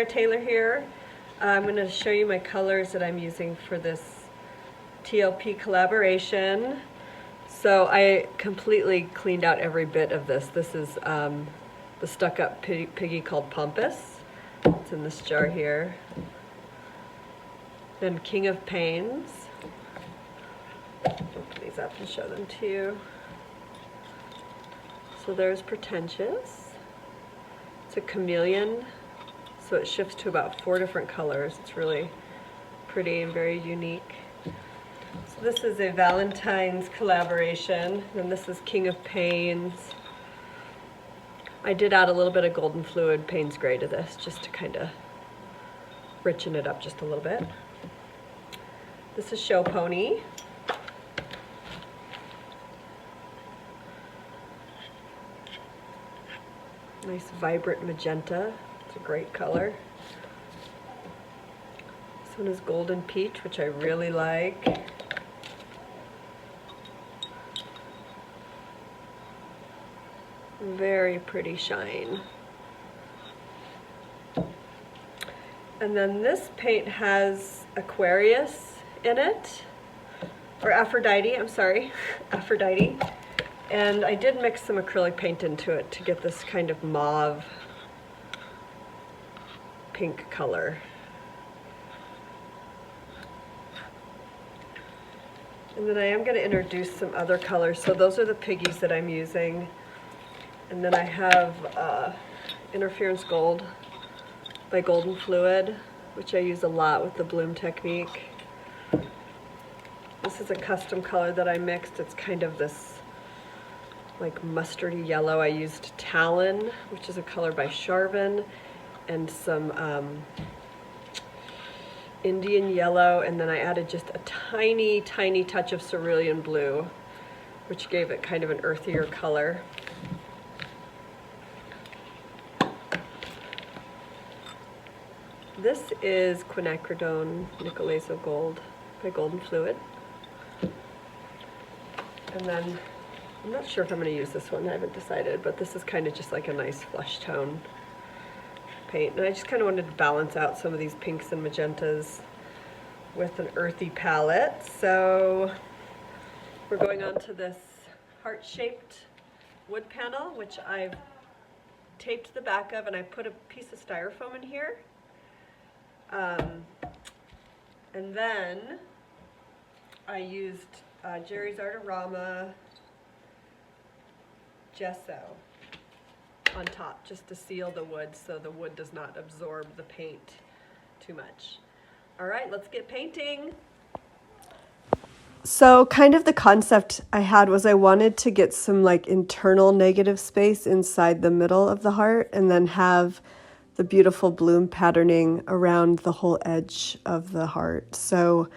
Taylor here. I'm going to show you my colors that I'm using for this TLP collaboration. So I completely cleaned out every bit of this. This is the stuck-up Piggy called Pompous. It's in this jar here. Then King of Pains. Open these up and show them to you. So there's Pretentious. It's a chameleon, so it shifts to about 4 different colors. It's really pretty and very unique. So this is a Valentine's collaboration, and this is King of Pains. I did add a little bit of golden fluid Payne's Gray to this, just to kind of richen it up just a little bit. This is Show Pony. Nice vibrant magenta. It's a great color. This one is Golden Peach, which I really like. Very pretty shine. And then this paint has Aquarius in it, or Aphrodite, I'm sorry, Aphrodite. And I did mix some acrylic paint into it to get this kind of mauve pink color. And then I am going to introduce some other colors. So those are the Piggies that I'm using. And then I have Interference Gold by Golden Fluid, which I use a lot with the bloom technique. This is a custom color that I mixed. It's kind of this like mustardy yellow. I used Talon, which is a color by Charvin, and some Indian yellow, and then I added just a tiny, tiny touch of cerulean blue, which gave it kind of an earthier color. This is Quinacridone Nicolazo Gold by Golden Fluid. And then, I'm not sure if I'm going to use this one, I haven't decided, but this is kind of just like a nice flesh tone paint. And I just kind of wanted to balance out some of these pinks and magentas with an earthy palette. So we're going on to this heart-shaped wood panel, which I've taped the back of, and I put a piece of styrofoam in here. And then I used Jerry's Artorama gesso on top just to seal the wood so the wood does not absorb the paint too much. All right, let's get painting. So kind of the concept I had was I wanted to get some like internal negative space inside the middle of the heart and then have the beautiful bloom patterning around the whole edge of the heart. So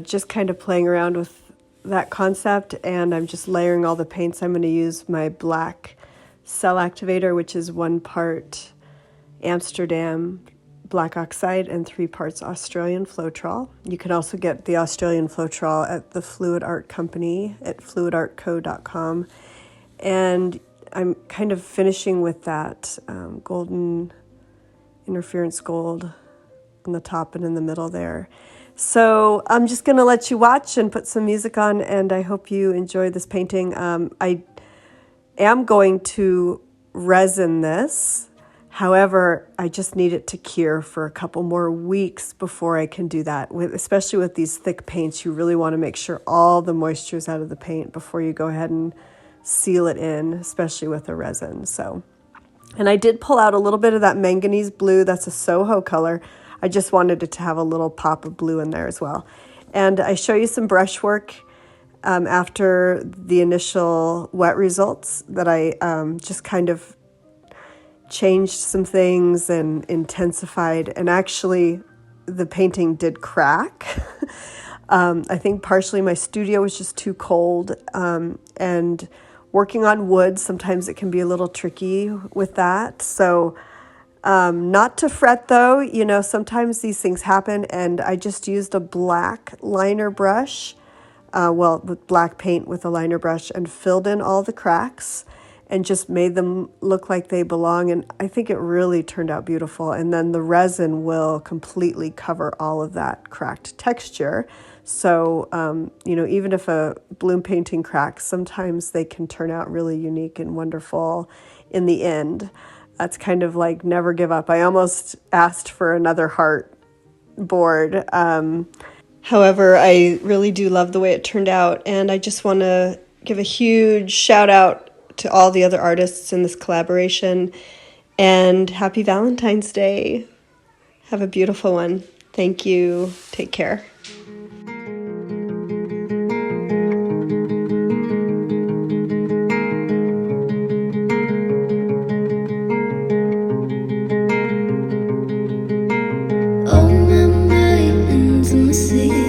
just kind of playing around with that concept, and I'm just layering all the paints. I'm going to use my black cell activator, which is 1 part Amsterdam black oxide and 3 parts Australian Floetrol. You can also get the Australian Floetrol at the Fluid Art Company at fluidartco.com. And I'm kind of finishing with that golden interference gold on the top and in the middle there. So I'm just going to let you watch and put some music on, and I hope you enjoy this painting. I am going to resin this. However, I just need it to cure for a couple more weeks before I can do that. Especially with these thick paints, you really want to make sure all the moisture is out of the paint before you go ahead and seal it in, especially with a resin. So, and I did pull out a little bit of that manganese blue. That's a Soho color. I just wanted it to have a little pop of blue in there as well. And I show you some brushwork after the initial wet results that I just kind of changed some things and intensified. And actually, the painting did crack. I think partially my studio was just too cold, and working on wood, sometimes it can be a little tricky with that. So not to fret though, you know, sometimes these things happen, and I just used a black liner brush, with black paint with a liner brush, and filled in all the cracks. and just made them look like they belong. And I think it really turned out beautiful. And then the resin will completely cover all of that cracked texture. So, even if a bloom painting cracks, sometimes they can turn out really unique and wonderful in the end. That's kind of like never give up. I almost asked for another heart board. However, I really do love the way it turned out, and I just want to give a huge shout out to all the other artists in this collaboration, and happy Valentine's Day. Have a beautiful one. Thank you. Take care. Intimacy